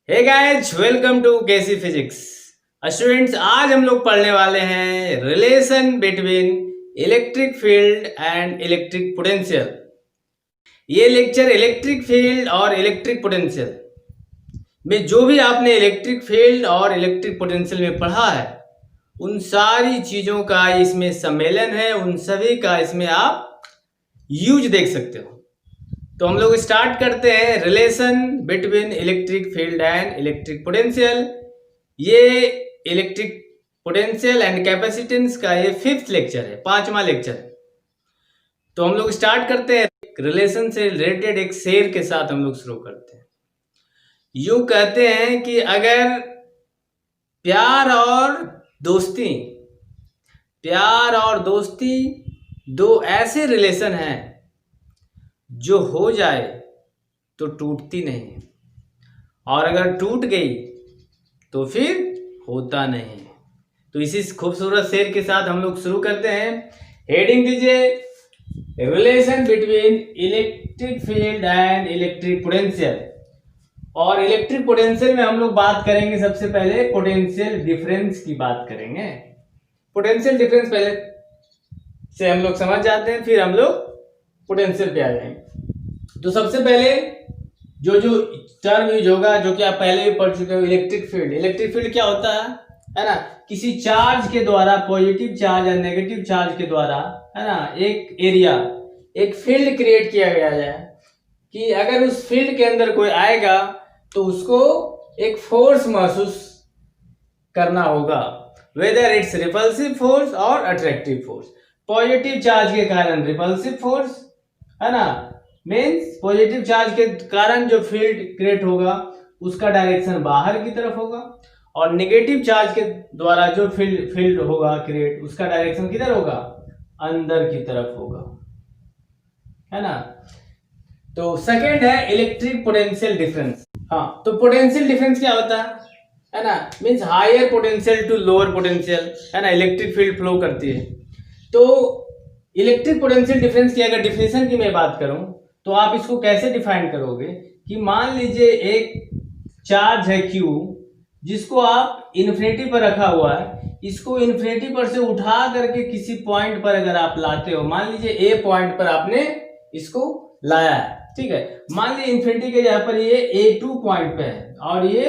Hey guys, welcome to KC physics. Students, आज हम लोग पढ़ने वाले हैं relation between electric field and electric potential. ये लेक्चर इलेक्ट्रिक फील्ड और इलेक्ट्रिक पोटेंशियल में जो भी आपने इलेक्ट्रिक फील्ड और इलेक्ट्रिक पोटेंशियल में पढ़ा है उन सारी चीज़ों का इसमें सम्मेलन है, उन सभी का इसमें आप यूज देख सकते हो। तो हम लोग स्टार्ट करते हैं relation between electric field and electric potential. ये इलेक्ट्रिक पोटेंशियल एंड कैपेसिटेंस का ये 5th लेक्चर है, 5वां लेक्चर है। तो हम लोग स्टार्ट करते हैं रिलेशन से रिलेटेड एक शेर के साथ हम लोग शुरू करते हैं। यूं कहते हैं कि अगर प्यार और दोस्ती दो ऐसे रिलेशन हैं जो हो जाए तो टूटती नहीं, और अगर टूट गई तो फिर होता नहीं। तो इसी खूबसूरत शेर के साथ हम लोग शुरू करते हैं। हेडिंग दीजिए relation between electric field and electric potential. और इलेक्ट्रिक पोटेंशियल में हम लोग बात करेंगे, सबसे पहले पोटेंशियल डिफरेंस की बात करेंगे। पोटेंशियल डिफरेंस पहले से हम लोग समझ जाते हैं, फिर हम लोग पोटेंशियल पे आ जाएंगे। तो सबसे पहले जो टर्म यूज होगा, जो कि आप पहले भी पढ़ चुके हो, इलेक्ट्रिक फील्ड। इलेक्ट्रिक फील्ड क्या होता है ना, किसी चार्ज के द्वारा, पॉजिटिव चार्ज या नेगेटिव चार्ज के द्वारा, है ना, एक एरिया, एक फील्ड क्रिएट किया गया है कि अगर उस फील्ड के अंदर कोई आएगा तो उसको एक फोर्स महसूस करना होगा, वेदर इट्स रिपल्सिव फोर्स और अट्रैक्टिव फोर्स। पॉजिटिव चार्ज के कारण रिपल्सिव फोर्स, है ना, मीन्स पॉजिटिव चार्ज के कारण जो फील्ड क्रिएट होगा उसका डायरेक्शन बाहर की तरफ होगा, और नेगेटिव चार्ज के द्वारा जो फील्ड होगा क्रिएट, उसका डायरेक्शन किधर होगा, अंदर की तरफ होगा, है ना। तो सेकेंड है इलेक्ट्रिक पोटेंशियल डिफरेंस। हाँ, तो पोटेंशियल डिफरेंस क्या होता है ना, means higher potential to lower potential, है ना, इलेक्ट्रिक फील्ड फ्लो करती है। तो इलेक्ट्रिक पोटेंशियल डिफरेंस की अगर डिफिनेशन की मैं बात करूं तो आप इसको कैसे डिफाइन करोगे कि मान लीजिए एक चार्ज है Q, जिसको आप इन्फिनिटी पर रखा हुआ है, इसको इन्फिनिटी पर से उठा करके किसी पॉइंट पर अगर आप लाते हो, मान लीजिए A पॉइंट पर आपने इसको लाया है, ठीक है। मान लीजिए इन्फिनिटी के जगह पर ये A2 पॉइंट पे है, और ये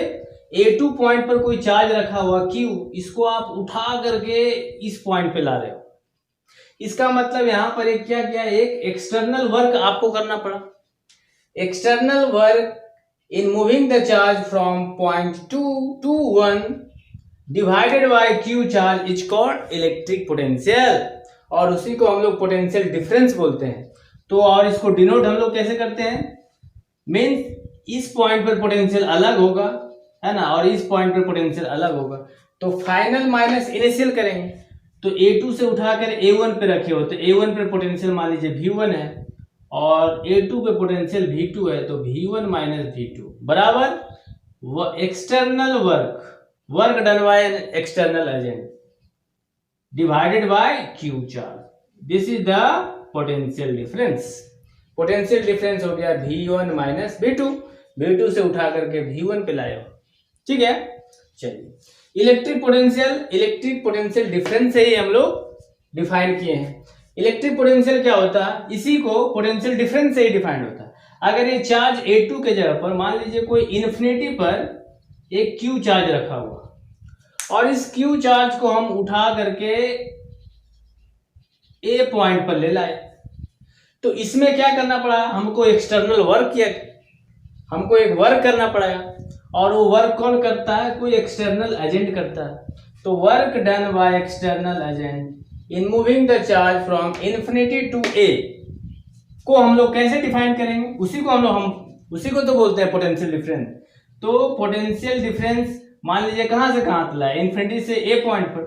A2 पॉइंट पर कोई चार्ज रखा हुआ Q, इसको आप उठा करके इस पॉइंट पे ला रहे हो। इसका मतलब यहां पर एक क्या किया, एक एक्सटर्नल वर्क आपको करना पड़ा। External work in moving the charge from point 2 to 1 divided by Q charge is called electric potential, और उसी को हम लोग पोटेंशियल डिफरेंस बोलते हैं। तो और इसको डिनोट हम लोग कैसे करते हैं, मीन्स इस पॉइंट पर पोटेंशियल अलग होगा, है ना, और इस पॉइंट पर पोटेंशियल अलग होगा। तो फाइनल माइनस इनिशियल करेंगे, तो A2 से उठाकर A1 पे रखे हो, तो A1 पे पोटेंशियल मान लीजिए V1 है, और A2 पे पोटेंशियल V2 है, तो V1 माइनस V2 बराबर external work done by an external agent divided by Q charge. This is the potential difference. Potential difference हो गया V1 माइनस V2 से उठा करके V1 पे लाए हो, ठीक है। चलिए, इलेक्ट्रिक पोटेंशियल डिफरेंस से ही हम लोग डिफाइन किए हैं। इलेक्ट्रिक पोटेंशियल क्या होता है, इसी को पोटेंशियल डिफरेंस से ही डिफाइन होता है। अगर ये चार्ज A2 के जगह पर मान लीजिए कोई इन्फिनिटी पर एक Q चार्ज रखा हुआ, और इस Q चार्ज को हम उठा करके A पॉइंट पर ले लाए, तो इसमें क्या करना पड़ा, हमको एक्सटर्नल वर्क किया, हमको एक वर्क करना पड़ेगा, और वो वर्क कौन करता है, कोई एक्सटर्नल एजेंट करता है। तो work done by external agent in moving the charge from infinity to A को हम लोग कैसे डिफाइन करेंगे, उसी को तो बोलते हैं पोटेंशियल डिफरेंस। तो पोटेंशियल डिफरेंस मान लीजिए कहां से कहां तक है, इन्फिनिटी से A पॉइंट पर,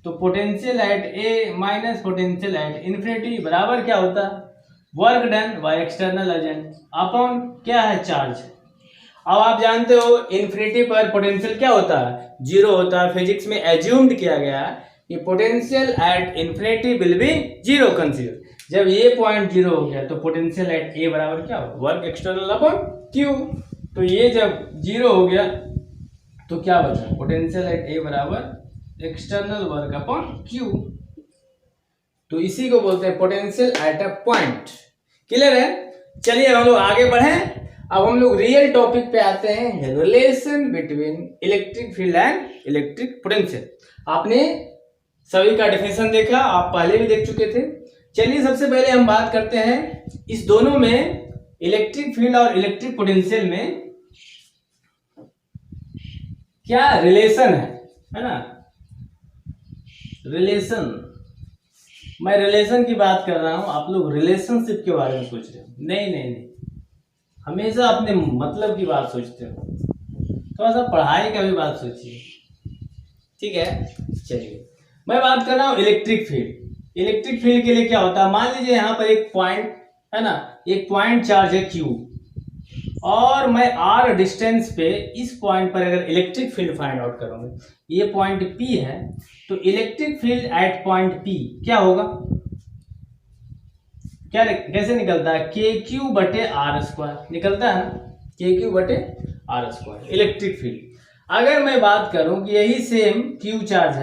तो potential at A minus potential at infinity बराबर क्या होता है, work done by external agent upon क्या है, चार्ज। अब आप जानते हो इन्फिनिटी पर पोटेंशियल क्या होता है, जीरो होता है। फिजिक्स में एज्यूम्ड किया गया है कि potential at infinity will be zero consider. जब ये पॉइंट जीरो हो गया तो पोटेंशियल एट A बराबर क्या हो, वर्क एक्सटर्नल अपॉन Q। तो ये जब जीरो हो गया तो क्या बचा, पोटेंशियल एट ए बराबर एक्सटर्नल वर्क अपॉन क्यू। तो इसी को बोलते हैं potential at a point. Clear है? चलिए हम लोग आगे बढ़े। अब हम लोग रियल टॉपिक पे आते हैं, relation between electric field and electric potential. आपने सभी का डेफिनेशन देखा, आप पहले भी देख चुके थे। चलिए सबसे पहले हम बात करते हैं इस दोनों में, इलेक्ट्रिक फील्ड और इलेक्ट्रिक पोटेंशियल में क्या रिलेशन है ना। रिलेशन, मैं रिलेशन की बात कर रहा हूं, आप लोग रिलेशनशिप के बारे में सोच रहे हो। नहीं नहीं नहीं, हमेशा अपने मतलब की बात सोचते हो, थोड़ा सा पढ़ाई का भी बात सोचिए। ठीक है, चलिए मैं बात कर रहा हूं इलेक्ट्रिक फील्ड। इलेक्ट्रिक फील्ड के लिए क्या होता है, मान लीजिए यहाँ पर एक पॉइंट है ना, एक पॉइंट चार्ज है Q, और मैं R डिस्टेंस पे इस पॉइंट पर अगर इलेक्ट्रिक फील्ड फाइंड आउट करूंगा, ये पॉइंट P है, तो electric field at point P क्या होगा, क्या कैसे निकलता है, KQ बटे R स्क्वायर निकलता है ना, KQ बटे R स्क्वायर इलेक्ट्रिक फील्ड। अगर मैं बात करूं कि यही सेम Q चार्ज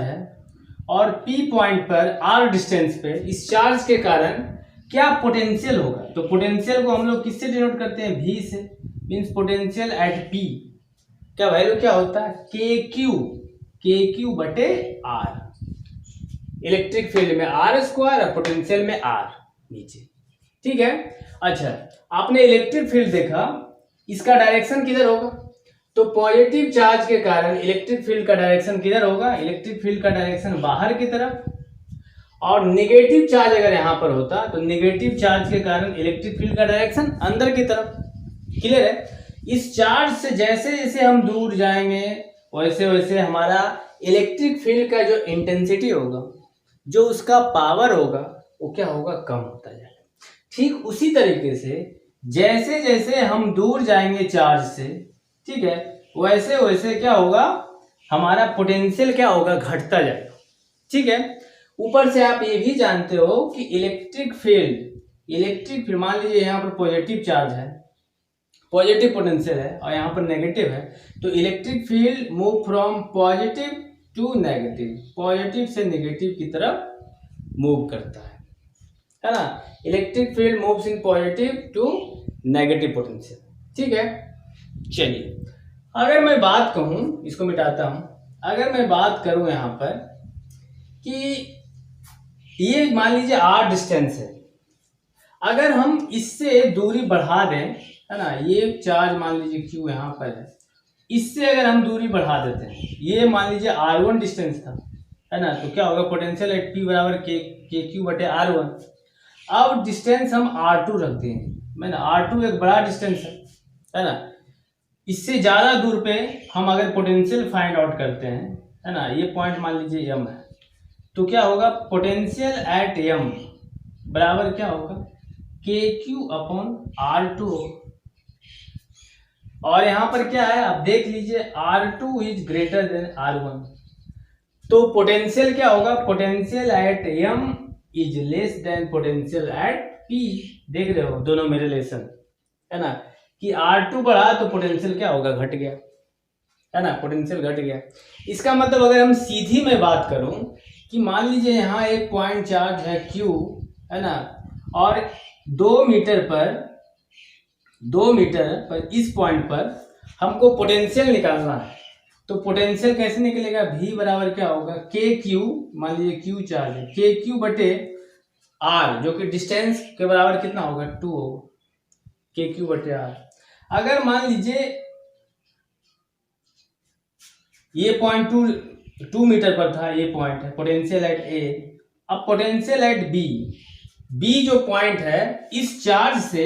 है और P पॉइंट पर R डिस्टेंस पे इस चार्ज के कारण क्या पोटेंशियल होगा, तो पोटेंशियल को हम लोग किससे डिनोट करते हैं, V से। मींस पोटेंशियल एट P का वैल्यू क्या होता है, KQ बटे R। इलेक्ट्रिक फील्ड में R स्क्वायर और पोटेंशियल में R नीचे। ठीक है, अच्छा आपने इलेक्ट्रिक फील्ड देखा, इसका डायरेक्शन किधर होगा, तो पॉजिटिव चार्ज के कारण इलेक्ट्रिक फील्ड का डायरेक्शन किधर होगा, इलेक्ट्रिक फील्ड का डायरेक्शन बाहर की तरफ, और नेगेटिव चार्ज अगर यहां पर होता तो नेगेटिव चार्ज के कारण इलेक्ट्रिक फील्ड का डायरेक्शन अंदर की तरफ। क्लियर है? इस चार्ज से जैसे जैसे हम दूर जाएंगे वैसे वैसे हमारा इलेक्ट्रिक फील्ड का जो इंटेंसिटी होगा, जो उसका पावर होगा, वो क्या होगा, कम होता जाएगा। ठीक उसी तरीके से जैसे जैसे हम दूर जाएंगे चार्ज से, ठीक है, वैसे वैसे क्या होगा, हमारा पोटेंशियल क्या होगा, घटता जाएगा। ठीक है, ऊपर से आप ये भी जानते हो कि इलेक्ट्रिक फील्ड मान लीजिए यहाँ पर पॉजिटिव चार्ज है, पॉजिटिव पोटेंशियल है, और यहाँ पर नेगेटिव है, तो electric field move from positive to negative, positive से नेगेटिव की तरफ मूव करता है ना। Electric field moves in positive to negative potential. ठीक है, चलिए अगर मैं बात कहूँ, इसको मिटाता हूं, अगर मैं बात करूं यहाँ पर कि ये मान लीजिए R डिस्टेंस है, अगर हम इससे दूरी बढ़ा दें, है ना, ये चार्ज मान लीजिए Q यहाँ पर है, इससे अगर हम दूरी बढ़ा देते हैं, ये मान लीजिए R1 डिस्टेंस था, है ना, तो क्या होगा, पोटेंशियल एट P बराबर KQ बटे R1। अब डिस्टेंस हम R2 रख देंगे, मैंने R2 एक बड़ा डिस्टेंस है ना, इससे ज्यादा दूर पे हम अगर पोटेंशियल फाइंड आउट करते हैं, है ना, ये पॉइंट मान लीजिए M है, तो क्या होगा, पोटेंशियल एट M बराबर क्या होगा, KQ अपॉन R2। और यहां पर क्या है, आप देख लीजिए, R2 is greater than R1, तो पोटेंशियल क्या होगा, potential at M is less than potential eight P। देख रहे हो दोनों में रिलेशन, है ना, कि R2 बढ़ा तो पोटेंशियल क्या होगा, घट गया, है ना, पोटेंशियल घट गया। इसका मतलब अगर हम सीधी में बात करूं कि मान लीजिए यहाँ एक पॉइंट चार्ज है Q, है ना, और 2 मीटर पर इस पॉइंट पर हमको पोटेंशियल निकालना है, तो पोटेंशियल कैसे निकलेगा, V बराबर क्या होगा, KQ, मान लीजिए Q चार्ज है, KQ बटे R, जो कि डिस्टेंस के बराबर कितना होगा, 2 होगा, KQ बटे R। अगर मान लीजिए ये पॉइंट 2 मीटर पर था, ये पॉइंट है पोटेंशियल एट A, अब पोटेंशियल एट B जो पॉइंट है इस चार्ज से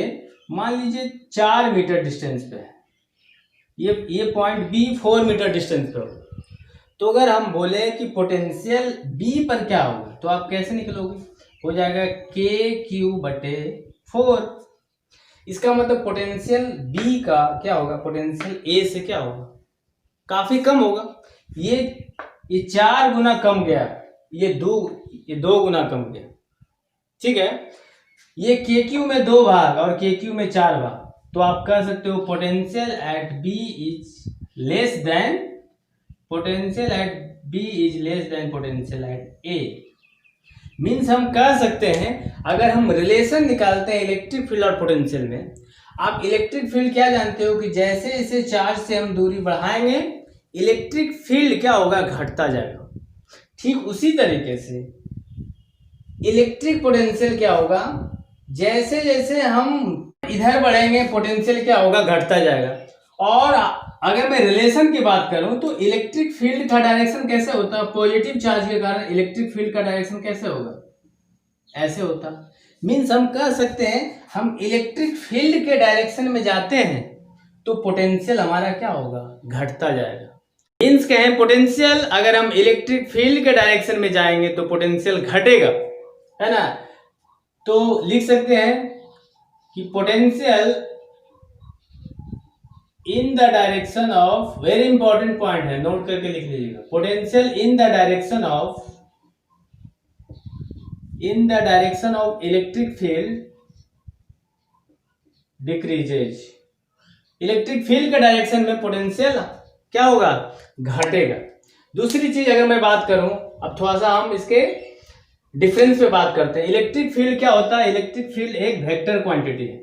मान लीजिए 4 मीटर डिस्टेंस पे है, ये पॉइंट B 4 मीटर डिस्टेंस पे होगा, तो अगर हम बोले कि पोटेंशियल B पर क्या होगा, तो आप कैसे निकलोगे, हो जाएगा KQ बटे 4। इसका मतलब पोटेंशियल B का क्या होगा, पोटेंशियल A से क्या होगा, काफी कम होगा। ये 4 गुना कम गया, ये 2 गुना कम गया। ठीक है, ये KQ में 2 भाग और KQ में 4 भाग, तो आप कह सकते हो potential at B is less than potential at B is less than potential at A. Means हम कह सकते हैं अगर हम रिलेशन निकालते हैं इलेक्ट्रिक फील्ड और पोटेंशियल में, आप इलेक्ट्रिक फील्ड क्या जानते हो कि जैसे जैसे चार्ज से हम दूरी बढ़ाएंगे इलेक्ट्रिक फील्ड क्या होगा, घटता जाएगा। ठीक उसी तरीके से इलेक्ट्रिक पोटेंशियल क्या होगा, जैसे जैसे हम इधर बढ़ेंगे पोटेंशियल क्या होगा, घटता जाएगा। और अगर मैं रिलेशन की बात करूं तो इलेक्ट्रिक फील्ड का डायरेक्शन कैसे होता है, पॉजिटिव चार्ज के कारण इलेक्ट्रिक फील्ड का डायरेक्शन कैसे होगा, ऐसे होता। मीन्स हम कह सकते हैं हम इलेक्ट्रिक फील्ड के डायरेक्शन में जाते हैं तो पोटेंशियल हमारा क्या होगा, घटता जाएगा। मीन्स कहें पोटेंशियल अगर हम इलेक्ट्रिक फील्ड के डायरेक्शन में जाएंगे तो पोटेंशियल घटेगा, है ना। तो लिख सकते हैं कि potential in the direction of, very important point है, नोट करके लिख लीजिएगा, potential in the direction of electric field decreases. Electric field के डायरेक्शन में पोटेंशियल क्या होगा, घटेगा। दूसरी चीज अगर मैं बात करूं, अब थोड़ा सा हम इसके डिफरेंस पे बात करते हैं। इलेक्ट्रिक फील्ड क्या होता है, इलेक्ट्रिक फील्ड एक वेक्टर क्वांटिटी है,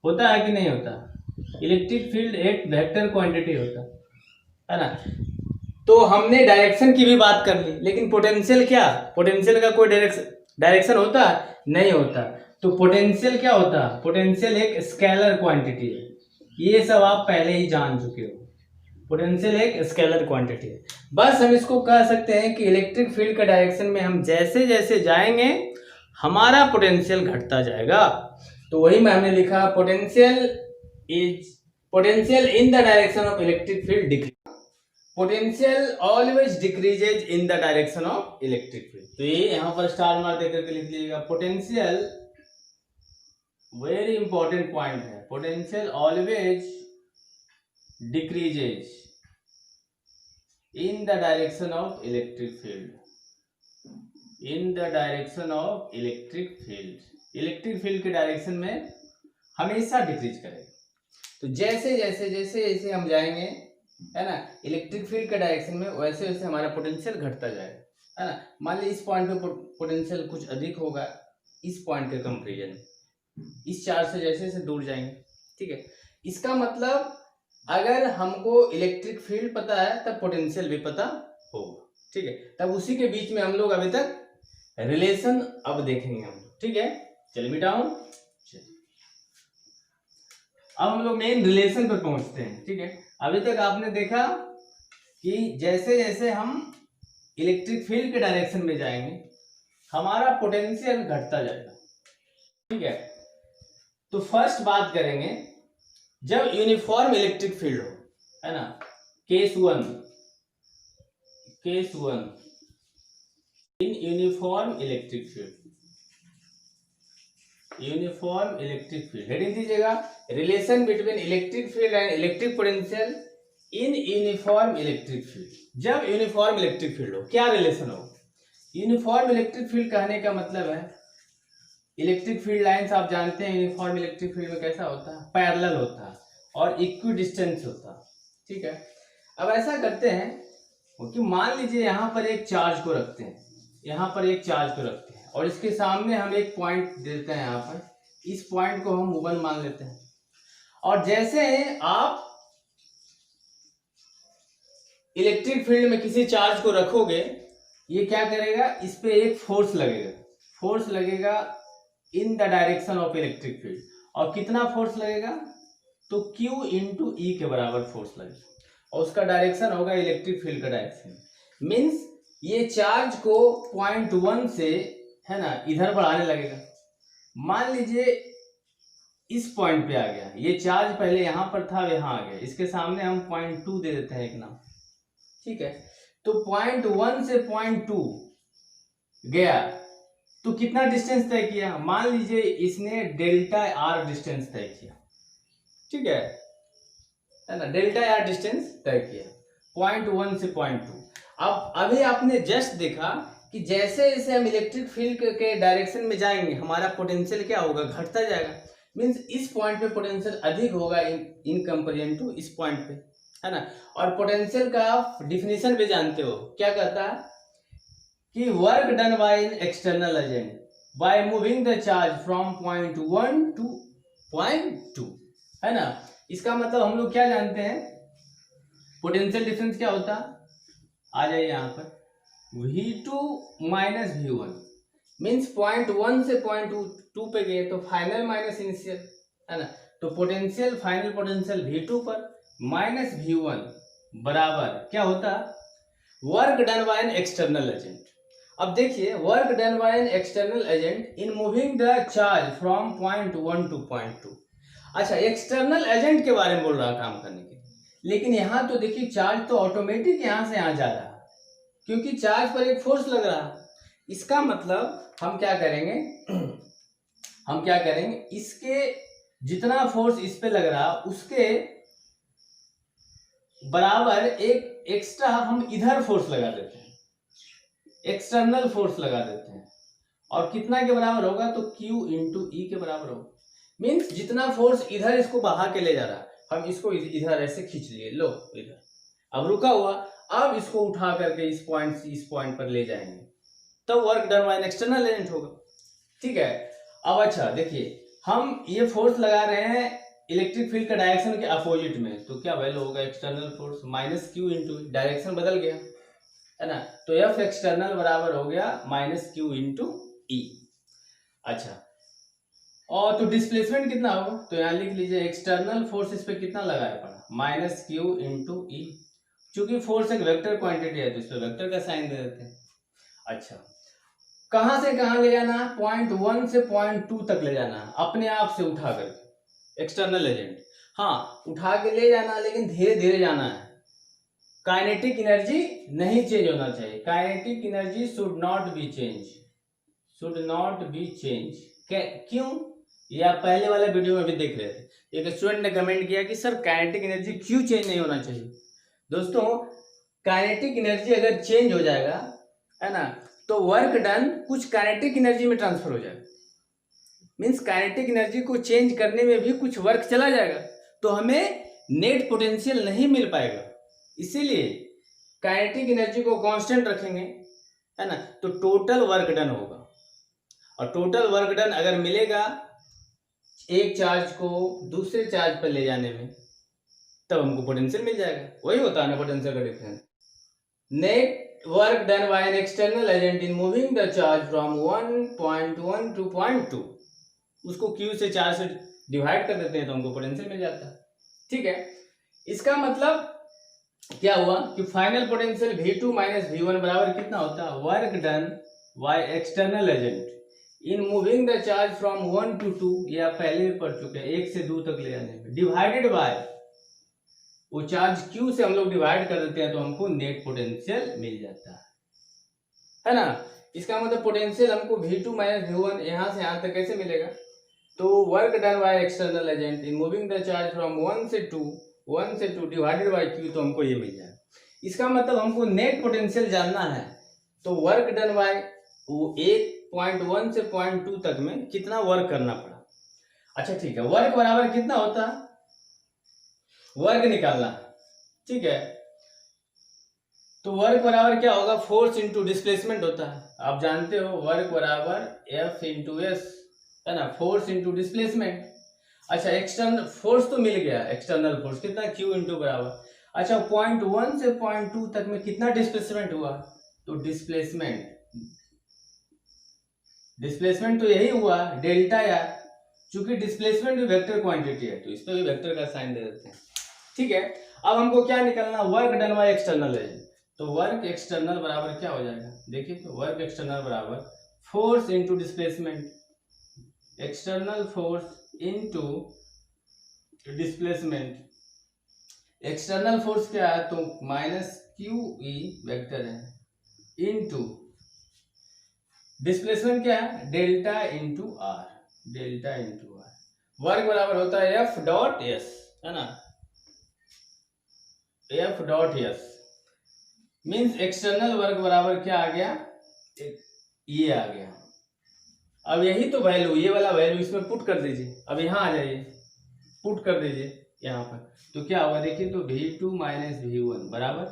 होता है कि नहीं होता, इलेक्ट्रिक फील्ड एक वेक्टर क्वांटिटी होता है ना। तो हमने डायरेक्शन की भी बात कर ली, लेकिन पोटेंशियल क्या, पोटेंशियल का कोई डायरेक्शन होता नहीं होता। तो पोटेंशियल क्या होता, पोटेंशियल एक स्केलर क्वांटिटी है, ये सब आप पहले ही जान चुके हो। पोटेंशियल एक स्केलर क्वांटिटी है। बस हम इसको कह सकते हैं कि इलेक्ट्रिक फील्ड के डायरेक्शन में हम जैसे जैसे जाएंगे हमारा पोटेंशियल घटता जाएगा। तो वही में हमने लिखा potential in the direction of electric field decrease, potential always decreases in the direction of electric field. तो ये यहां पर स्टार मार्क देकर के लिख लीजिएगा, पोटेंशियल, वेरी इंपॉर्टेंट पॉइंट है, potential always decreases in the direction of electric field, in the direction of electric field, electric field के डायरेक्शन में हमेशा डिक्रीज करेगा। तो जैसे जैसे जैसे जैसे हम जाएंगे, है ना, इलेक्ट्रिक फील्ड के डायरेक्शन में, वैसे वैसे हमारा पोटेंशियल घटता जाएगा, है ना। मान ली इस पॉइंट पे पोटेंशियल कुछ अधिक होगा इस पॉइंट के कंपेरिजन, इस चार्ज से जैसे जैसे दूर जाएंगे, ठीक है। इसका मतलब अगर हमको इलेक्ट्रिक फील्ड पता है तब पोटेंशियल भी पता होगा, ठीक है। तब उसी के बीच में हम लोग अभी तक रिलेशन अब देखेंगे हम, ठीक है। चलिए मिटाऊं, अब हम लोग मेन रिलेशन पर पहुंचते हैं, ठीक है। अभी तक आपने देखा कि जैसे जैसे हम इलेक्ट्रिक फील्ड के डायरेक्शन में जाएंगे हमारा पोटेंशियल घटता जाएगा, ठीक है। तो फर्स्ट बात करेंगे जब यूनिफॉर्म इलेक्ट्रिक फील्ड हो, है ना, case one in uniform electric field, heading दीजिएगा, relation between electric field and electric potential in uniform electric field. जब यूनिफॉर्म इलेक्ट्रिक फील्ड हो, क्या रिलेशन हो, यूनिफॉर्म इलेक्ट्रिक फील्ड कहने का मतलब है इलेक्ट्रिक फील्ड लाइंस आप जानते हैं यूनिफॉर्म इलेक्ट्रिक फील्ड में कैसा होता है, पैरेलल होता है और इक्वी डिस्टेंस होता है, ठीक है। अब ऐसा करते हैं कि मान लीजिए यहाँ पर एक चार्ज को रखते हैं, और इसके सामने हम एक पॉइंट देते हैं, यहाँ पर इस पॉइंट को हम O1 मान लेते हैं। और जैसे आप इलेक्ट्रिक फील्ड में किसी चार्ज को रखोगे, ये क्या करेगा, इस पे एक फोर्स लगेगा in the direction of electric field. और कितना फोर्स लगेगा, तो Q इंटू ई के बराबर फोर्स लगेगा, और उसका डायरेक्शन होगा इलेक्ट्रिक फील्ड का डायरेक्शन। मीन्स ये चार्ज को पॉइंट 1 से, है ना, इधर बढ़ाने लगेगा। मान लीजिए इस पॉइंट पे आ गया, ये चार्ज पहले यहां पर था, यहाँ आ गया, इसके सामने हम पॉइंट 2 दे देते हैं एक नाम, ठीक है। तो पॉइंट 1 से पॉइंट 2 गया, तो कितना डिस्टेंस तय किया, मान लीजिए इसने डेल्टा आर डिस्टेंस तय किया, ठीक है ना, डेल्टा आर डिस्टेंस तय किया पॉइंट 1 से पॉइंट 2। अब अभी आपने जस्ट देखा कि जैसे जैसे हम इलेक्ट्रिक फील्ड के डायरेक्शन में जाएंगे हमारा पोटेंशियल क्या होगा, घटता जाएगा। मीन्स इस पॉइंट पे पोटेंशियल अधिक होगा इन कंपेरिजन टू इस पॉइंट पे, है ना। और पोटेंशियल का आप डिफिनीशन भी जानते हो, क्या कहता है कि work done by an external agent by moving the charge from point 1 two point 2, है ना। इसका मतलब हम लोग क्या जानते हैं, पोटेंशियल डिफरेंस क्या होता है, आ जाइए यहाँ पर, V2 minus V1 means point 1 से पॉइंट 2 पे गए तो फाइनल माइनस इनिशियल, है ना। तो पोटेंशियल, फाइनल पोटेंशियल V2 पर माइनस V1 बराबर क्या होता, work done by an external agent. अब देखिए, work done by an external agent in moving the charge from point 1 two point 2। अच्छा, एक्सटर्नल एजेंट के बारे में बोल रहा काम करने के, लेकिन यहाँ तो देखिए चार्ज तो ऑटोमेटिक यहाँ से यहाँ जा रहा है, क्योंकि चार्ज पर एक फोर्स लग रहा है। इसका मतलब हम क्या करेंगे, इसके जितना फोर्स इस पे लग रहा उसके बराबर एक एक्स्ट्रा हम इधर फोर्स लगा देते हैं, एक्सटर्नल फोर्स लगा देते हैं, और कितना के बराबर होगा, तो Q इंटू ई के बराबर होगा। मीन्स जितना फोर्स इधर इसको बहा के ले जा रहा, हम इसको इधर ऐसे खींच लिए, लो इधर, अब रुका हुआ, अब इसको उठा करके इस पॉइंट से इस पॉइंट पर ले जाएंगे, तो work done by an external agent होगा, ठीक है। अब अच्छा देखिए, हम ये फोर्स लगा रहे हैं इलेक्ट्रिक फील्ड का डायरेक्शन के अपोजिट में, तो क्या वैल्यू होगा, external force minus Q into, direction बदल गया, है ना। तो F एक्सटर्नल बराबर हो गया माइनस Q इंटू ई। अच्छा, और तो डिस्प्लेसमेंट कितना होगा, तो यहाँ लिख लीजिए एक्सटर्नल फोर्स इस पे कितना लगाया पड़ा, माइनस Q इंटू ई। चूंकि फोर्स एक वेक्टर क्वांटिटी है तो इस पे वेक्टर का साइन दे देते हैं। अच्छा, कहां से कहां ले जाना है, पॉइंट 1 से पॉइंट 2 तक ले जाना है, अपने आप से उठा करके, एक्सटर्नल एजेंट, हाँ उठा के ले जाना, लेकिन धीरे धीरे जाना है। काइनेटिक एनर्जी नहीं चेंज होना चाहिए, kinetic energy should not be change, should not be change. क्यों, ये आप पहले वाले वीडियो में भी देख रहे थे, एक स्टूडेंट ने कमेंट किया कि सर काइनेटिक एनर्जी क्यों चेंज नहीं होना चाहिए। दोस्तों, काइनेटिक एनर्जी अगर चेंज हो जाएगा, है ना, तो वर्क डन कुछ काइनेटिक एनर्जी में ट्रांसफर हो जाएगा, मीन्स काइनेटिक एनर्जी को चेंज करने में भी कुछ वर्क चला जाएगा, तो हमें नेट पोटेंशियल नहीं मिल पाएगा। इसीलिए काइनेटिक एनर्जी को कांस्टेंट रखेंगे, है ना, तो टोटल वर्क डन होगा, और टोटल वर्क डन अगर मिलेगा एक चार्ज को दूसरे चार्ज पर ले जाने में, तब हमको पोटेंशियल मिल जाएगा। वही होता है ना पोटेंशियल का difference. Net work done by an external agent in moving the charge from 1.1 to 0.2, उसको Q से 4 से डिवाइड कर देते हैं तो हमको पोटेंशियल मिल जाता है, ठीक है। इसका मतलब क्या हुआ कि final potential V2 minus V1 बराबर कितना होता है, work done by external agent in moving the charge from 1 to 2, ये आप पहले भी पढ़ चुके हैं, 1 से 2 तक ले जाने में, डिवाइडेड बाय वो चार्ज Q से हम लोग डिवाइड कर देते हैं तो हमको नेट पोटेंशियल मिल जाता है ना। इसका मतलब पोटेंशियल हमको V2 माइनस V1 यहाँ से यहाँ तक कैसे मिलेगा, तो work done by external agent in moving the charge from 1 से 2 डिवाइडेड बाय Q, तो हमको ये मिल जाएगा। इसका मतलब हमको नेट पोटेंशियल जानना है, तो वर्क डन बाय 1.1 से 0.2 तक में कितना वर्क करना पड़ा। अच्छा ठीक है, वर्क बराबर कितना होता है, वर्क निकालना, ठीक है। तो वर्क बराबर क्या होगा, फोर्स इंटू डिस्प्लेसमेंट होता है, आप जानते हो वर्क बराबर F इंटू एस, है ना, फोर्स इंटू डिस्प्लेसमेंट। अच्छा, एक्सटर्नल फोर्स तो मिल गया, एक्सटर्नल फोर्स कितना, Q इंटू बराबर। अच्छा, 0.1 से 0.2 तक में कितना डिस्प्लेसमेंट हुआ, तो डिस्प्लेसमेंट तो यही हुआ डेल्टा यार, चूंकि डिस्प्लेसमेंट भी वेक्टर क्वांटिटी है तो इस पर भी वेक्टर का साइन दे देते हैं, ठीक है। अब हमको क्या निकालना, वर्क डन बाय एक्सटर्नल है, तो वर्क एक्सटर्नल बराबर क्या हो जाएगा, देखिए, तो वर्क एक्सटर्नल बराबर force into displacement, external force into displacement. External force क्या है, तो माइनस QE वेक्टर है, इंटू डिस्प्लेसमेंट क्या है, delta into R, delta into R. Work बराबर होता है F डॉट एस, है ना, F dot S means external work बराबर क्या आ गया, ये आ गया। अब यही तो वैल्यू, ये वाला वैल्यू इसमें पुट कर दीजिए। अब यहाँ आ जाइए, पुट कर दीजिए यहाँ पर, तो क्या होगा देखिए, तो V2 माइनस V1 बराबर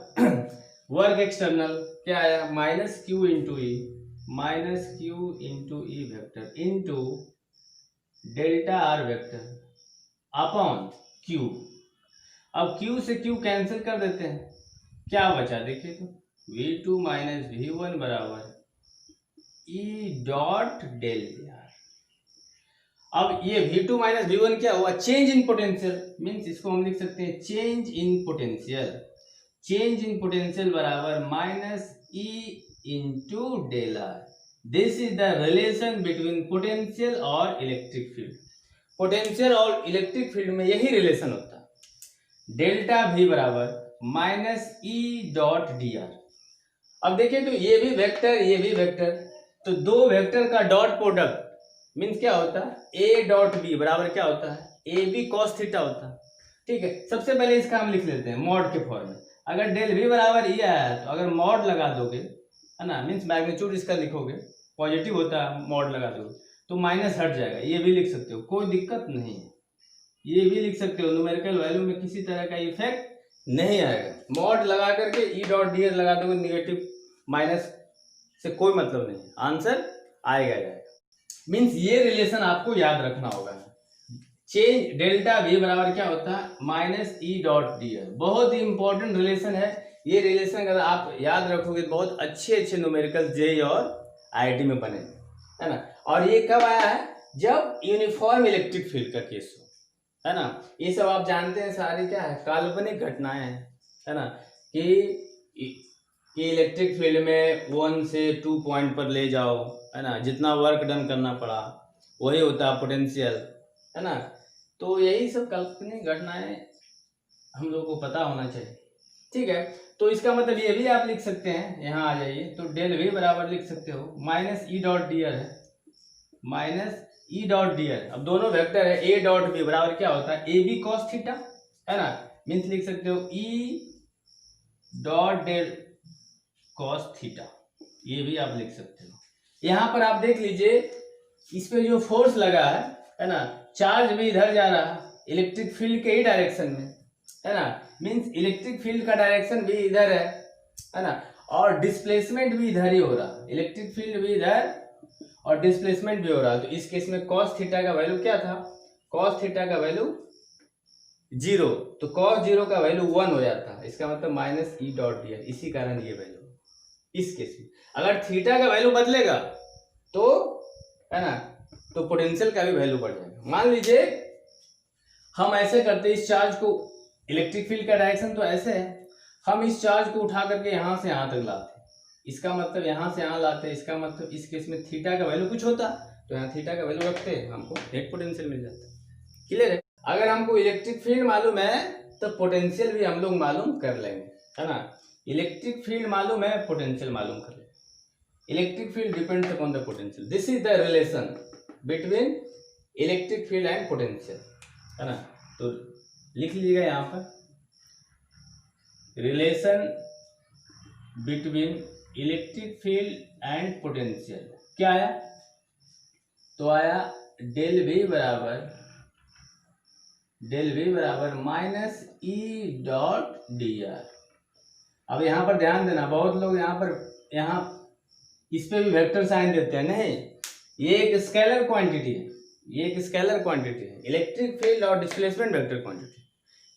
वर्क एक्सटर्नल क्या आया, minus Q into E, minus Q into E vector into delta R vector upon Q. अब क्यू से क्यू कैंसिल कर देते हैं, क्या बचा देखिए, तो V2 माइनस V1 बराबर ई डॉट डेल आर। अब ये V2 माइनस V1 क्या हुआ, चेंज इन पोटेंशियल, मीन्स इसको हम लिख सकते हैं change in potential. Change in potential बराबर minus E into del R. This is the relation between potential और इलेक्ट्रिक फील्ड। पोटेंशियल और इलेक्ट्रिक फील्ड में यही रिलेशन होता है, डेल्टा V बराबर minus E dot D R. अब देखिए तो ये भी वेक्टर, ये भी वेक्टर, तो दो वेक्टर का डॉट प्रोडक्ट मीन्स क्या होता है, ए डॉट बी बराबर क्या होता है, ए बी कॉस थीटा होता है। ठीक है, सबसे पहले इसका हम लिख लेते हैं मॉड के फॉर्म में। अगर डेल वी बराबर ई आया तो अगर मॉड लगा दोगे, है ना, मीन्स मैग्नीट्यूड इसका लिखोगे, पॉजिटिव होता है मॉड लगा दोगे तो माइनस हट जाएगा, ये भी लिख सकते हो, कोई दिक्कत नहीं है, ये भी लिख सकते हो, न्यूमेरिकल वैल्यू में किसी तरह का इफेक्ट नहीं आएगा। मॉड लगा करके ई डॉट डी लगा दोगे, निगेटिव माइनस से कोई मतलब नहीं, आंसर आएगा। मीन्स ये रिलेशन आपको याद रखना होगा, चेंज डेल्टा वी बराबर क्या होता है, minus E dot D are. बहुत ही इंपॉर्टेंट रिलेशन है ये रिलेशन, अगर आप याद रखोगे बहुत अच्छे अच्छे न्यूमेरिकल जेई और आईआईटी में बने, है ना। और ये कब आया है, जब यूनिफॉर्म इलेक्ट्रिक फील्ड का केस हो, है ना। ये सब आप जानते हैं सारी क्या है, काल्पनिक घटनाएं हैं, है ना, कि इलेक्ट्रिक फील्ड में 1 से 2 पॉइंट पर ले जाओ, है ना, जितना वर्क डन करना पड़ा वही होता है पोटेंशियल, है ना। तो यही सब काल्पनिक घटनाएं हम लोग को पता होना चाहिए। ठीक है, तो इसका मतलब ये भी आप लिख सकते हैं, यहाँ आ जाइए तो डेल वी बराबर लिख सकते हो minus E dot D R है, minus E dot D R. अब दोनों वेक्टर है, ए डॉट बी बराबर क्या होता है, ए बी कॉस थीटा, है ना, मीन्स लिख सकते हो E dot del cos theta, ये भी आप लिख सकते हो। यहाँ पर आप देख लीजिए इस पे जो फोर्स लगा है ना, चार्ज भी इधर जा रहा है इलेक्ट्रिक फील्ड के ही डायरेक्शन में, है ना, मीन्स इलेक्ट्रिक फील्ड का डायरेक्शन भी इधर है ना, और डिस्प्लेसमेंट भी इधर ही हो रहा, इलेक्ट्रिक फील्ड भी इधर और डिस्प्लेसमेंट भी हो रहा। तो इस केस में कॉस थीटा का वैल्यू क्या था, कॉस थीटा का वैल्यू 0, तो कॉस 0 का वैल्यू 1 हो जाता है, इसका मतलब minus E dot D are, इसी कारण ये वैल्यू। इस केस में अगर थीटा का वैल्यू बदलेगा तो, है ना, तो पोटेंशियल का भी वैल्यू बढ़ जाएगा। मान लीजिए हम ऐसे करते, इस चार्ज को, इलेक्ट्रिक फील्ड का डायरेक्शन तो ऐसे है, हम इस चार्ज को उठा करके यहाँ से यहाँ तक लाते, इसका मतलब यहाँ से यहाँ लाते, इसका मतलब इस केस में थीटा का वैल्यू कुछ होता तो यहाँ थीटा का वैल्यू रखते, हमको नेट पोटेंशियल मिल जाता। क्लियर है, अगर हमको इलेक्ट्रिक फील्ड मालूम है तो पोटेंशियल भी हम लोग मालूम कर लेंगे, है ना। इलेक्ट्रिक फील्ड मालूम है, पोटेंशियल मालूम कर लेंगे। Electric field depends upon the potential, this is the relation between electric field and potential, है ना। तो लिख लीजिएगा यहाँ पर, relation between electric field and potential क्या आया, तो आया डेल वी बराबर minus E dot D R. अब यहाँ पर ध्यान देना, बहुत लोग यहाँ इस पे भी वेक्टर साइन देते हैं, नहीं, ये एक स्केलर क्वांटिटी है, ये एक स्केलर क्वांटिटी है, इलेक्ट्रिक फील्ड और डिस्प्लेसमेंट वेक्टर क्वांटिटी।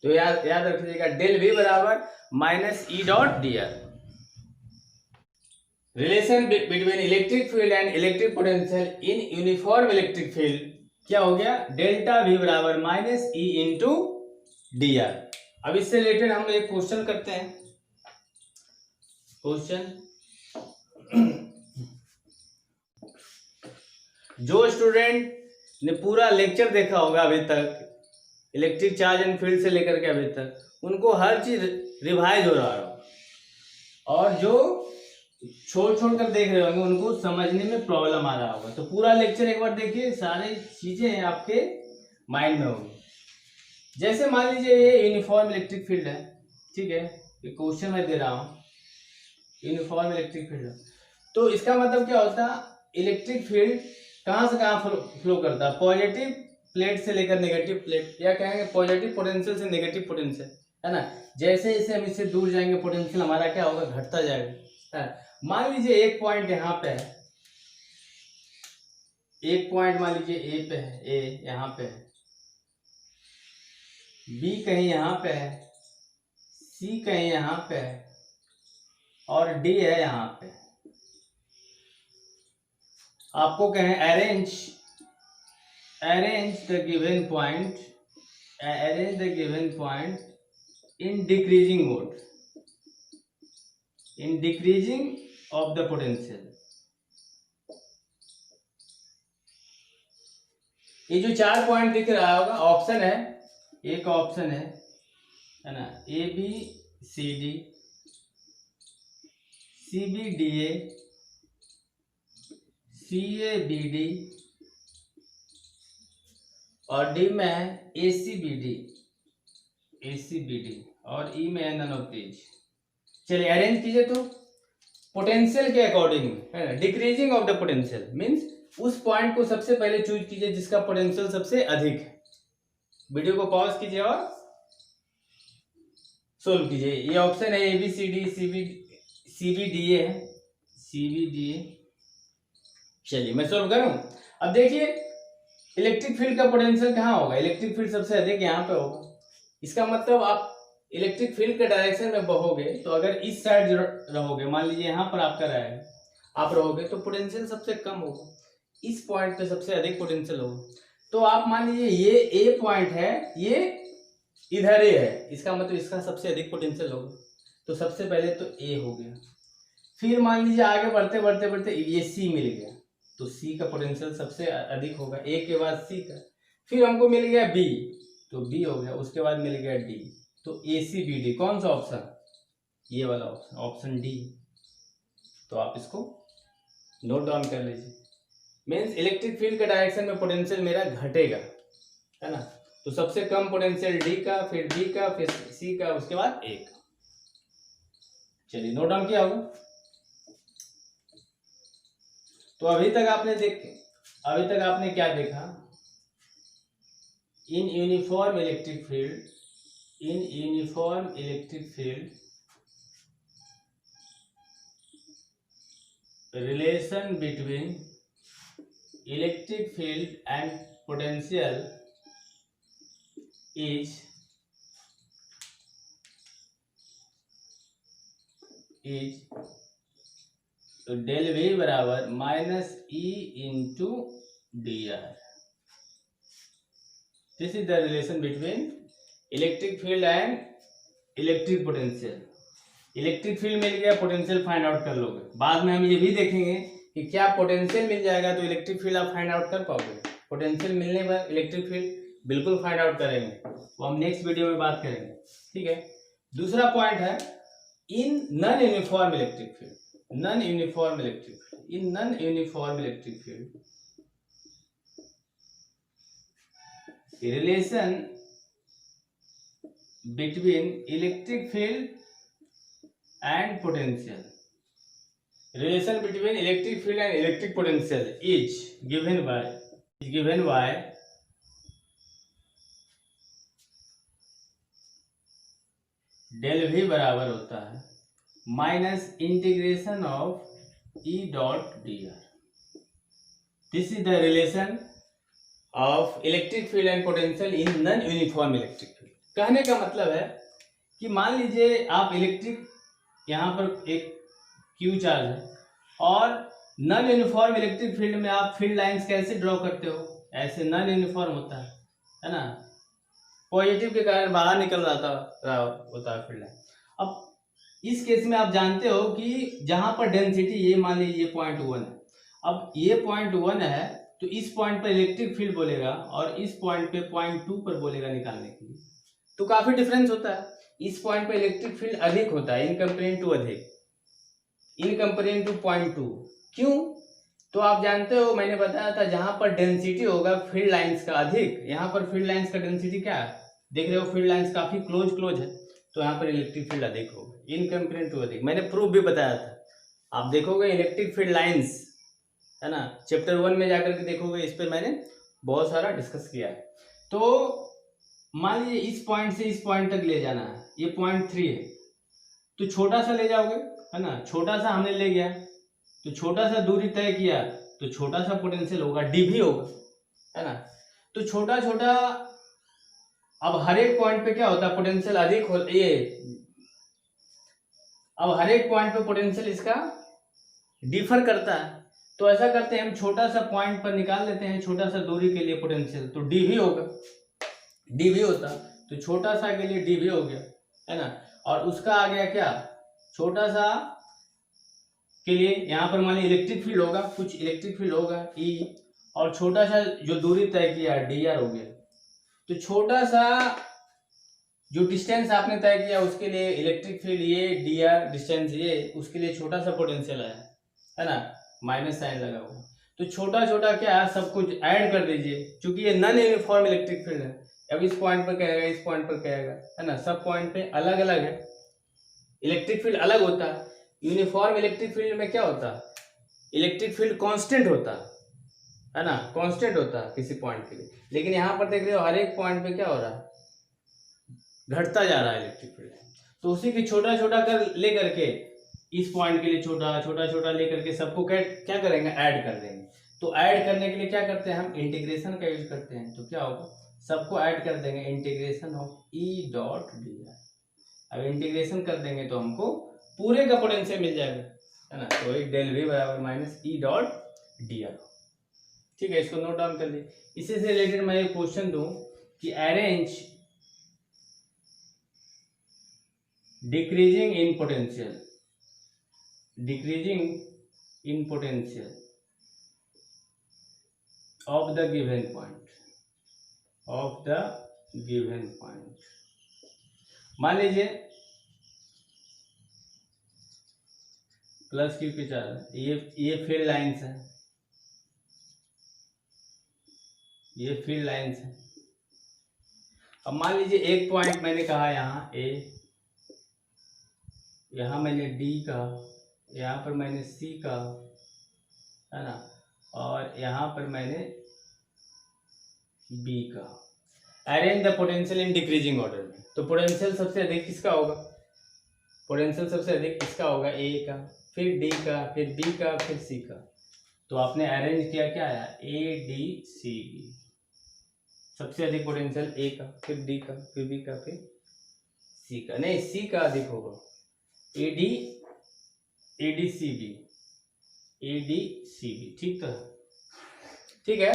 तो याद रख लीजिएगा, डेल वी बराबर minus E dot D are. Relation between electric field and electric potential in uniform electric field क्या हो गया, डेल्टा वी बराबर minus E into D R. अब इससे रिलेटेड हम एक क्वेश्चन करते हैं। क्वेश्चन, जो स्टूडेंट ने पूरा लेक्चर देखा होगा अभी तक, इलेक्ट्रिक चार्ज एंड फील्ड से लेकर के अभी तक, उनको हर चीज रिवाइज हो रहा होगा, और जो छोड़ कर देख रहे होंगे उनको समझने में प्रॉब्लम आ रहा होगा। तो पूरा लेक्चर एक बार देखिए, सारी चीजें आपके माइंड में होंगी। जैसे मान लीजिए ये यूनिफॉर्म इलेक्ट्रिक फील्ड है, ठीक है, ये क्वेश्चन मैं दे रहा हूँ, यूनिफॉर्म इलेक्ट्रिक फील्ड, तो इसका मतलब क्या होता है, इलेक्ट्रिक फील्ड कहाँ से कहाँ फ्लो करता है, पॉजिटिव प्लेट से लेकर नेगेटिव प्लेट, या कहेंगे पॉजिटिव पोटेंशियल से नेगेटिव पोटेंशियल, है ना। जैसे जैसे हम इससे दूर जाएंगे पोटेंशियल हमारा क्या होगा, घटता जाएगा, है। मान लीजिए एक पॉइंट यहाँ पे है, एक पॉइंट मान लीजिए ए पे है, ए यहाँ पे है, बी कहीं यहाँ पे है, सी कहीं यहाँ पे है, और डी है यहाँ पे। आपको कहें arrange the given point, arrange the given point in decreasing mode, in decreasing of the potential. ये जो 4 पॉइंट दिख रहा होगा, ऑप्शन है, एक ऑप्शन है ना, A B C D, C B D A, C A B D, और डी में है A C B D, A C B D, और ई में है नन ऑफ दीज। चलिए अरेंज कीजिए तो पोटेंशियल के अकॉर्डिंग, है ना, decreasing of the potential means उस पॉइंट को सबसे पहले चूज कीजिए जिसका पोटेंशियल सबसे अधिक है। वीडियो को पॉज कीजिए और सोल्व कीजिए। ये ऑप्शन है A B C D, C B D A है, सी बी डी ए। चलिए मैं सोल्व करूं। अब देखिए इलेक्ट्रिक फील्ड का पोटेंशियल कहाँ होगा, इलेक्ट्रिक फील्ड सबसे अधिक यहाँ पे होगा। इसका मतलब आप इलेक्ट्रिक फील्ड के डायरेक्शन में बहोगे तो अगर इस साइड रहोगे, मान लीजिए यहाँ पर आपका रहेगा, आप रहोगे तो पोटेंशियल सबसे कम होगा, इस पॉइंट पे सबसे अधिक पोटेंशियल होगा। तो आप मान लीजिए ये ए पॉइंट है, ये इधर ए है, इसका मतलब इसका सबसे अधिक पोटेंशियल होगा। तो सबसे पहले तो ए हो गया, फिर मान लीजिए आगे बढ़ते बढ़ते बढ़ते ये सी मिल गया, तो सी का पोटेंशियल सबसे अधिक होगा, ए के बाद सी का, फिर हमको मिल गया बी, तो बी हो गया, उसके बाद मिल गया डी, तो ए सी बी डी। कौन सा ऑप्शन, ये वाला ऑप्शन, ऑप्शन डी। तो आप इसको नोट डाउन कर लीजिए। मीन्स इलेक्ट्रिक फील्ड के डायरेक्शन में पोटेंशियल मेरा घटेगा, है ना। तो सबसे कम पोटेंशियल डी का, फिर बी का, फिर सी का, उसके बाद ए का। चलिए नोट डाउन किया होगा। तो अभी तक आपने क्या देखा, इन uniform electric field, in uniform electric field relation between electric field and potential is del V बराबर minus E into D R. This is the relation between electric field and electric potential. Electric field मिल गया, potential find out कर लोगे। बाद में हम ये भी देखेंगे कि क्या पोटेंशियल मिल जाएगा तो इलेक्ट्रिक फील्ड आप फाइंड आउट कर पाओगे। पोटेंशियल मिलने पर इलेक्ट्रिक फील्ड बिल्कुल फाइंड आउट करेंगे, वो हम नेक्स्ट वीडियो में बात करेंगे, ठीक है। दूसरा पॉइंट है in non uniform electric field, non uniform electric field, in non uniform electric field relation between electric field and potential, relation between electric field and electric potential is given by del V बराबर होता है minus integration of E dot D R. This is the relation of electric field and potential in non uniform electric field. कहने का मतलब है कि मान लीजिए आप इलेक्ट्रिक, यहाँ पर एक क्यू चार्ज है और नॉन यूनिफॉर्म इलेक्ट्रिक फील्ड में आप फील्ड लाइंस कैसे ड्रॉ करते हो, ऐसे नॉन यूनिफॉर्म होता है ना, पॉजिटिव के कारण बाहर निकल रहा होता है फील्ड लाइन। अब इस केस में आप जानते हो कि जहां पर डेंसिटी, ये मान लीजिए 0.1 है, अब ये 0.1 है तो इस पॉइंट पर इलेक्ट्रिक फील्ड बोलेगा और इस पॉइंट पे 0.2 पर बोलेगा निकालने के लिए, तो काफी डिफरेंस होता है। इस पॉइंट पर इलेक्ट्रिक फील्ड अधिक होता है इन कंपेरिजन टू अधिक, इन कंपेरिजन टू 0.2। क्यों, तो आप जानते हो मैंने बताया था जहां पर डेंसिटी होगा फील्ड लाइंस का अधिक, यहाँ पर फील्ड लाइंस का डेंसिटी क्या है, देख रहे हो फील्ड लाइंस काफी क्लोज है, तो यहाँ पर इलेक्ट्रिक फील्ड अधिक होगा इन कंपेरिजन टू अधिक। मैंने प्रूफ भी बताया था, आप देखोगे इलेक्ट्रिक फील्ड लाइंस है ना। चैप्टर 1 में जाकर के देखोगे, इस पर मैंने बहुत सारा डिस्कस किया है। तो मान लीजिए इस पॉइंट से इस पॉइंट तक ले जाना है, ये पॉइंट 3 है, तो छोटा सा ले जाओगे, है ना। छोटा सा हमने ले गया, तो छोटा सा दूरी तय किया, तो छोटा सा पोटेंशियल होगा, डी भी होगा, है ना। तो छोटा छोटा, अब हर एक पॉइंट पे क्या होता है, पोटेंशियल अधिक हो, ये अब हर एक पॉइंट पे पोटेंशियल इसका डिफर करता है। तो ऐसा करते हैं, हम छोटा सा पॉइंट पर निकाल लेते हैं छोटा सा दूरी के लिए पोटेंशियल, तो डी भी होगा, डी भी होता, तो छोटा सा के लिए डी भी हो गया, है ना। और उसका आ गया क्या, छोटा सा के लिए यहाँ पर मान लीजिए इलेक्ट्रिक फील्ड होगा, कुछ इलेक्ट्रिक फील्ड होगा ई, और छोटा सा जो दूरी तय किया डी आर हो गया। तो छोटा सा जो डिस्टेंस आपने तय किया उसके लिए इलेक्ट्रिक फील्ड ये डी आर डिस्टेंस ये, उसके लिए छोटा सा पोटेंशियल आया, है ना, माइनस साइन लगा हुआ। तो छोटा छोटा क्या है, सब कुछ ऐड कर दीजिए, क्योंकि ये नॉन यूनिफॉर्म इलेक्ट्रिक फील्ड है। अब इस पॉइंट पर कहेगा, इस पॉइंट पर कहेगा, है ना, सब पॉइंट पे अलग अलग है, इलेक्ट्रिक फील्ड अलग होता है। यूनिफॉर्म इलेक्ट्रिक फील्ड में क्या होता है, इलेक्ट्रिक फील्ड कांस्टेंट होता है ना, कांस्टेंट होता है किसी पॉइंट के लिए। लेकिन यहाँ पर देख रहे हो हर एक पॉइंट पे क्या हो रहा है, घटता जा रहा है इलेक्ट्रिक फील्ड। तो उसी की छोटा छोटा कर ले करके, इस पॉइंट के लिए छोटा छोटा छोटा ले करके सबको क्या करेंगे, ऐड कर देंगे। तो ऐड करने के लिए क्या करते हैं, हम इंटीग्रेशन का यूज करते हैं। तो क्या होगा, सबको ऐड कर देंगे, integration of E dot D R. अब इंटीग्रेशन कर देंगे तो हमको पूरे का पोटेंशियल मिल जाएगा, है ना। तो एक डेल वी बराबर minus E dot D are. ठीक है, इसको नोट डाउन कर ली। इसी से रिलेटेड मैं एक क्वेश्चन दूं कि arrange decreasing in potential of the given point मान लीजिए प्लस क्यू के चार, ये फील्ड लाइन्स है, ये फील्ड लाइन्स है। अब मान लीजिए एक पॉइंट मैंने कहा यहाँ ए, यहाँ मैंने डी का, यहाँ पर मैंने सी का, है ना, और यहाँ पर मैंने बी का। Arrange the potential in decreasing order में। तो पोटेंशियल सबसे अधिक किसका होगा, पोटेंशियल सबसे अधिक किसका होगा, ए का, फिर डी का, फिर बी का, फिर सी का। तो आपने अरेंज किया, क्या आया, ए डी सी बी। सबसे अधिक पोटेंशियल ए का, फिर डी का, फिर बी का, फिर सी का। नहीं, सी का अधिक होगा, ए डी सी बी। ठीक तो, ठीक है।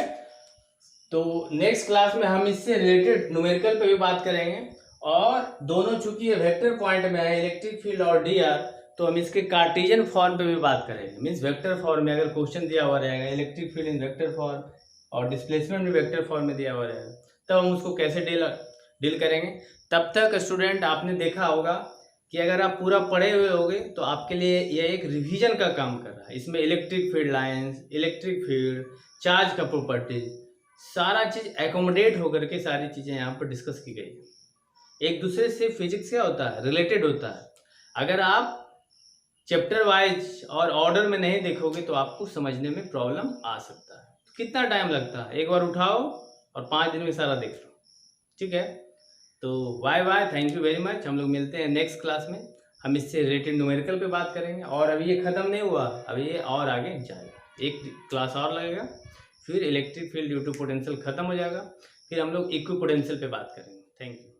तो नेक्स्ट क्लास में हम इससे रिलेटेड न्यूमेरिकल पे भी बात करेंगे, और दोनों चूंकि ये वेक्टर पॉइंट में है, इलेक्ट्रिक फील्ड और डी आर, तो हम इसके कार्टेशियन फॉर्म पे भी बात करेंगे। मीन्स वेक्टर फॉर्म में अगर क्वेश्चन दिया हुआ रहेगा, इलेक्ट्रिक फील्ड इन वेक्टर फॉर्म और डिस्प्लेसमेंट भी वेक्टर फॉर्म में दिया हुआ रहेगा, तब हम उसको कैसे डील करेंगे। तब तक स्टूडेंट आपने देखा होगा कि अगर आप पूरा पढ़े हुए होगे तो आपके लिए यह एक रिवीजन का काम कर रहा है। इसमें electric field lines, electric field, charge का प्रॉपर्टीज, सारा चीज़ एकोमोडेट होकर के सारी चीज़ें यहाँ पर डिस्कस की गई है। एक दूसरे से फिजिक्स क्या होता है, रिलेटेड होता है। अगर आप चैप्टर वाइज और ऑर्डर में नहीं देखोगे तो आपको समझने में प्रॉब्लम आ सकता है। तो कितना टाइम लगता है, एक बार उठाओ और 5 दिन में सारा देख लो। ठीक है, तो bye bye, thank you very much. हम लोग मिलते हैं नेक्स्ट क्लास में, हम इससे रिलेटेड न्यूमेरिकल पे बात करेंगे। और अभी ये ख़त्म नहीं हुआ, अभी ये और आगे जाएगा, एक क्लास और लगेगा, फिर electric field due to potential खत्म हो जाएगा, फिर हम लोग इक्विपोटेंशियल पे बात करेंगे। Thank you.